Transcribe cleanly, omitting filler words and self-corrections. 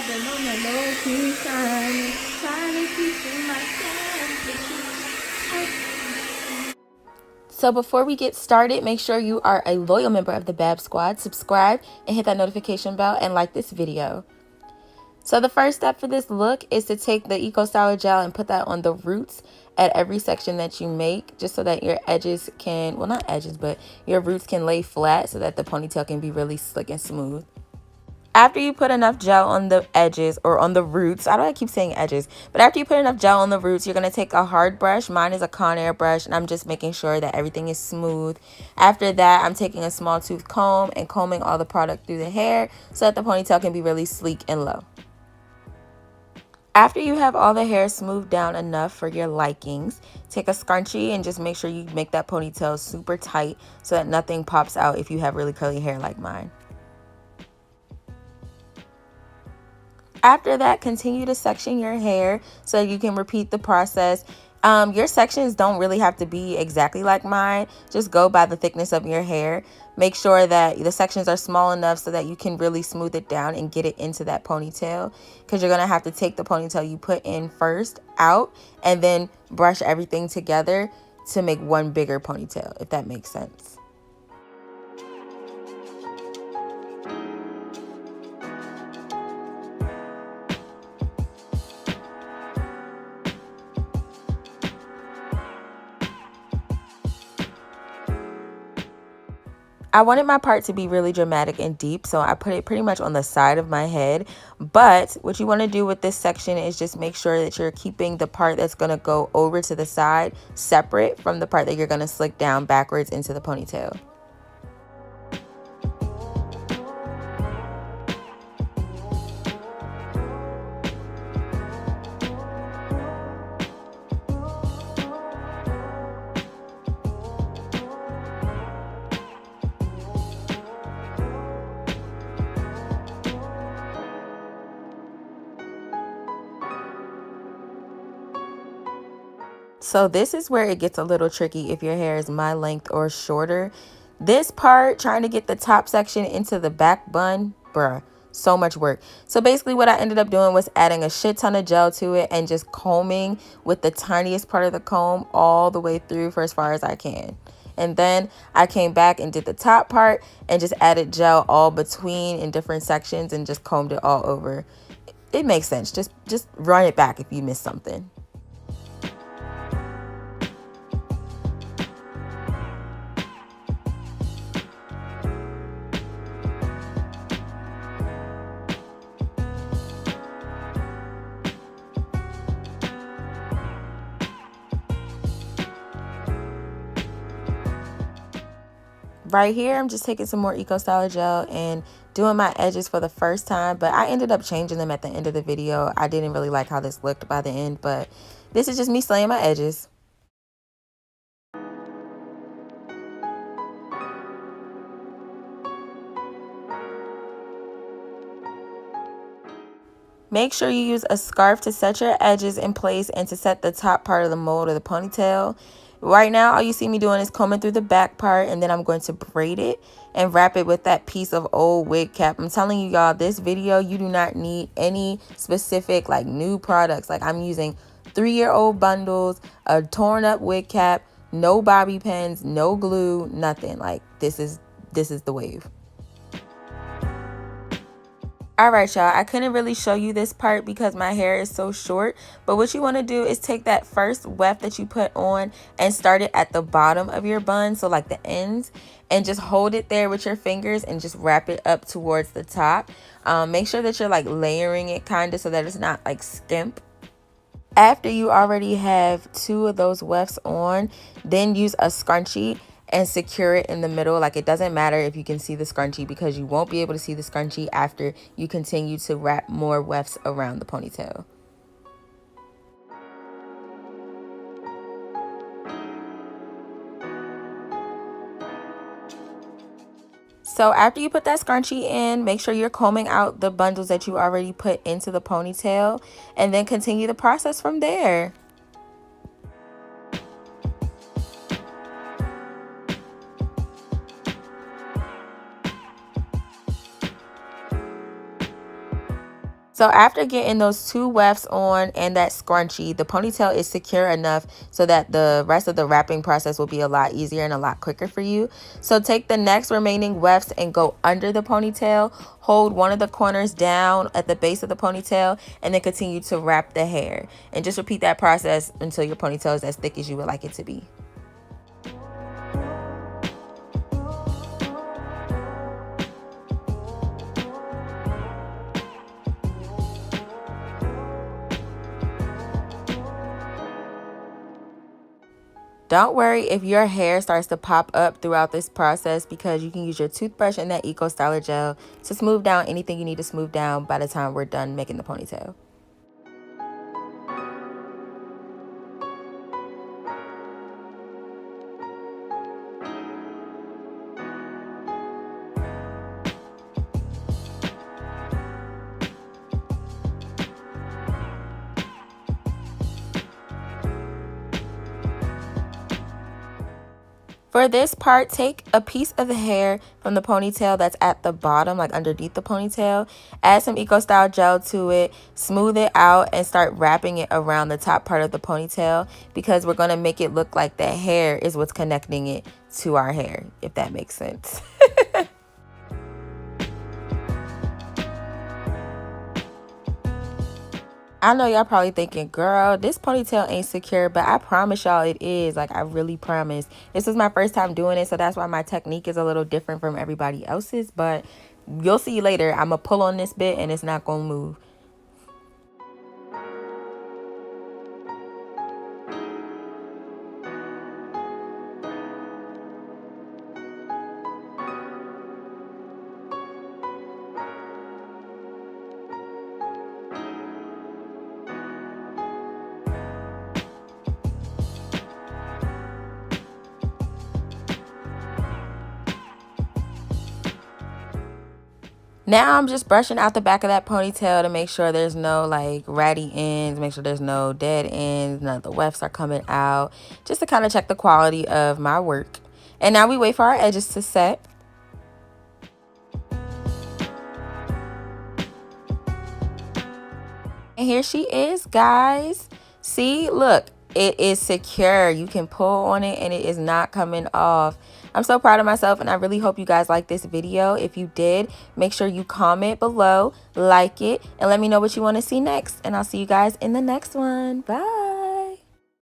I've been on the low key trying to keep in my temperature. So before we get started, make sure you are a loyal member of the Bab Squad. Subscribe and hit that notification bell and like this video. So the first step for this look is to take the Eco Styler gel and put that on the roots at every section that you make, just so that your edges can, well, not edges, but your roots can lay flat so that the ponytail can be really slick and smooth. After you put enough gel on the edges or on the roots, I don't keep saying edges, but after you put enough gel on the roots, you're going to take a hard brush. Mine is a Conair brush, and I'm just making sure that everything is smooth. After that, I'm taking a small tooth comb and combing all the product through the hair so that the ponytail can be really sleek and low. After you have all the hair smoothed down enough for your likings, take a scrunchie and just make sure you make that ponytail super tight so that nothing pops out if you have really curly hair like mine. After that, continue to section your hair so you can repeat the process. Your sections don't really have to be exactly like mine. Just go by the thickness of your hair. Make sure that the sections are small enough so that you can really smooth it down and get it into that ponytail, because you're going to have to take the ponytail you put in first out and then brush everything together to make one bigger ponytail, if that makes sense. I wanted my part to be really dramatic and deep, so I put it pretty much on the side of my head. But what you want to do with this section is just make sure that you're keeping the part that's going to go over to the side separate from the part that you're going to slick down backwards into the ponytail. So this is where it gets a little tricky if your hair is my length or shorter. This part, trying to get the top section into the back bun, bruh, so much work. So basically what I ended up doing was adding a shit ton of gel to it and just combing with the tiniest part of the comb all the way through for as far as I can. And then I came back and did the top part and just added gel all between in different sections and just combed it all over. It makes sense. Just run it back if you missed something. Right here, I'm just taking some more Eco Styler gel and doing my edges for the first time, but I ended up changing them at the end of the video. I didn't really like how this looked by the end, but this is just me slaying my edges. Make sure you use a scarf to set your edges in place and to set the top part of the mold or the ponytail. Right now, all you see me doing is combing through the back part, and then I'm going to braid it and wrap it with that piece of old wig cap. I'm telling you, y'all, this video, you do not need any specific like new products. Like, I'm using 3-year-old bundles, a torn up wig cap, no bobby pins, no glue, nothing. Like, this is the wave. All right, y'all, I couldn't really show you this part because my hair is so short, but what you want to do is take that first weft that you put on and start it at the bottom of your bun, so like the ends, and just hold it there with your fingers and just wrap it up towards the top. Make sure that you're like layering it kind of so that it's not like skimp. After you already have 2 of those wefts on, then use a scrunchie and secure it in the middle. Like, it doesn't matter if you can see the scrunchie, because you won't be able to see the scrunchie after you continue to wrap more wefts around the ponytail. So after you put that scrunchie in, make sure you're combing out the bundles that you already put into the ponytail, and then continue the process from there. So after getting those 2 wefts on and that scrunchie, the ponytail is secure enough so that the rest of the wrapping process will be a lot easier and a lot quicker for you. So take the next remaining wefts and go under the ponytail, hold one of the corners down at the base of the ponytail, and then continue to wrap the hair. And just repeat that process until your ponytail is as thick as you would like it to be. Don't worry if your hair starts to pop up throughout this process, because you can use your toothbrush and that Eco Styler gel to smooth down anything you need to smooth down by the time we're done making the ponytail. For this part, take a piece of the hair from the ponytail that's at the bottom, like underneath the ponytail, add some Eco Style gel to it, smooth it out, and start wrapping it around the top part of the ponytail, because we're going to make it look like the hair is what's connecting it to our hair, if that makes sense. I know y'all probably thinking, girl, this ponytail ain't secure, but I promise y'all it is. Like, I really promise. This is my first time doing it, so that's why my technique is a little different from everybody else's, but you'll see later. I'm going to pull on this bit and it's not going to move. Now I'm just brushing out the back of that ponytail to make sure there's no like ratty ends, make sure there's no dead ends, none of the wefts are coming out, just to kind of check the quality of my work. And now we wait for our edges to set. And here she is, guys. See, look, it is secure. You can pull on it and it is not coming off. I'm so proud of myself, and I really hope you guys like this video. If you did, make sure you comment below, like it, and let me know what you want to see next. And I'll see you guys in the next one. Bye.